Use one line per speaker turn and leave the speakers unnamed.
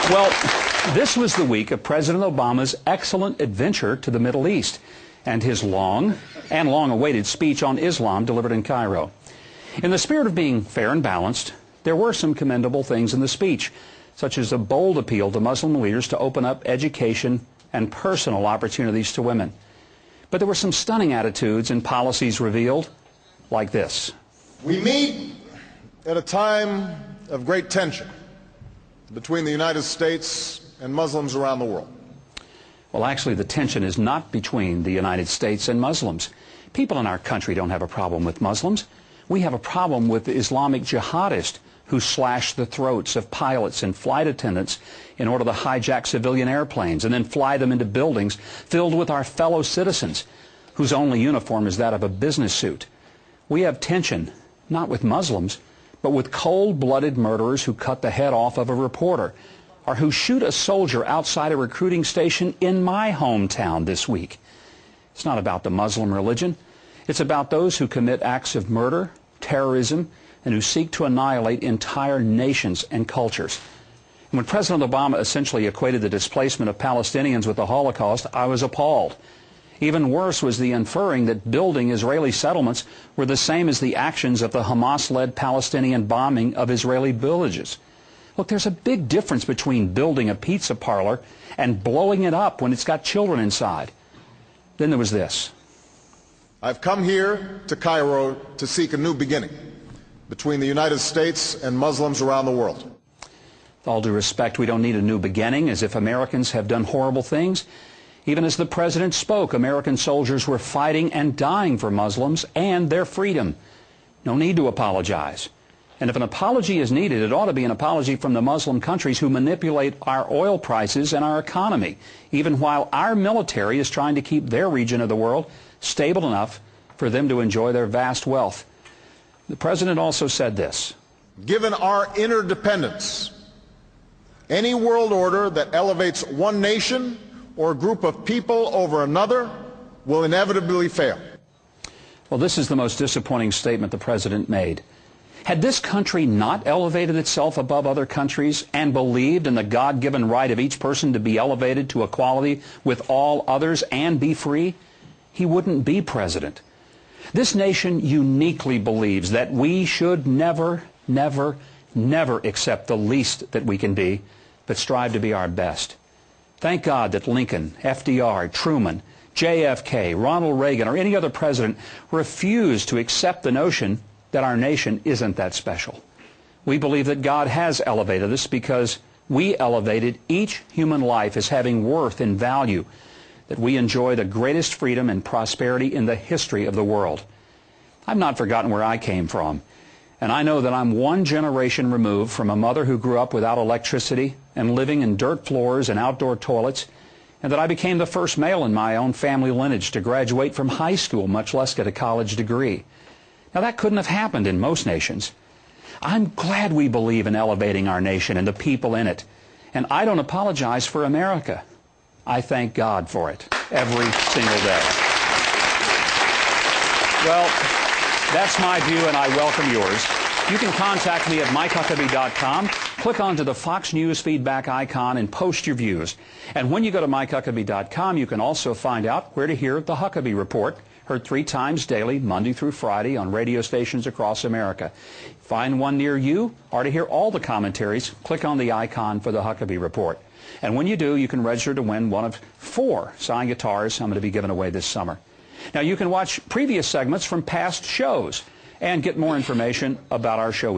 Well, this was the week of President Obama's excellent adventure to the Middle East and his long and long-awaited speech on Islam delivered in Cairo. In the spirit of being fair and balanced, there were some commendable things in the speech, such as a bold appeal to Muslim leaders to open up education and personal opportunities to women. But there were some stunning attitudes and policies revealed, like this.
We meet at a time of great tension between the United States and Muslims around the world.
Well, actually, the tension is not between the United States and Muslims. People in our country don't have a problem with Muslims. We have a problem with the Islamic jihadists who slash the throats of pilots and flight attendants in order to hijack civilian airplanes and then fly them into buildings filled with our fellow citizens whose only uniform is that of a business suit. We have tension, not with Muslims, but with cold-blooded murderers who cut the head off of a reporter or who shoot a soldier outside a recruiting station in my hometown this week. It's not about the Muslim religion. It's about those who commit acts of murder, terrorism, and who seek to annihilate entire nations and cultures. And when President Obama essentially equated the displacement of Palestinians with the Holocaust, I was appalled. Even worse was the inferring that building Israeli settlements were the same as the actions of the Hamas-led Palestinian bombing of Israeli villages. Look, there's a big difference between building a pizza parlor and blowing it up when it's got children inside. Then there was this.
I've come here to Cairo to seek a new beginning between the United States and Muslims around the world.
With all due respect, we don't need a new beginning, as if Americans have done horrible things. Even as the President spoke, American soldiers were fighting and dying for Muslims and their freedom. No need to apologize. And if an apology is needed, it ought to be an apology from the Muslim countries who manipulate our oil prices and our economy, even while our military is trying to keep their region of the world stable enough for them to enjoy their vast wealth. The President also said this.
Given our interdependence, any world order that elevates one nation or a group of people over another will inevitably fail.
Well, this is the most disappointing statement the President made. Had this country not elevated itself above other countries and believed in the God-given right of each person to be elevated to equality with all others and be free, he wouldn't be president. This nation uniquely believes that we should never, never, never accept the least that we can be, but strive to be our best. Thank God that Lincoln, FDR, Truman, JFK, Ronald Reagan, or any other president refused to accept the notion that our nation isn't that special. We believe that God has elevated us because we elevated each human life as having worth and value, that we enjoy the greatest freedom and prosperity in the history of the world. I've not forgotten where I came from, and I know that I'm one generation removed from a mother who grew up without electricity and living in dirt floors and outdoor toilets, and that I became the first male in my own family lineage to graduate from high school, much less get a college degree. Now, that couldn't have happened in most nations. I'm glad we believe in elevating our nation and the people in it, and I don't apologize for America. I thank God for it every single day. Well, that's my view, and I welcome yours. You can contact me at MikeHuckabee.com. Click onto the Fox News feedback icon and post your views. And when you go to MikeHuckabee.com, you can also find out where to hear the Huckabee Report, heard 3 times daily, Monday through Friday, on radio stations across America. Find one near you, or to hear all the commentaries, click on the icon for the Huckabee Report. And when you do, you can register to win one of 4 signed guitars I'm going to be giving away this summer. Now, you can watch previous segments from past shows and get more information about our show.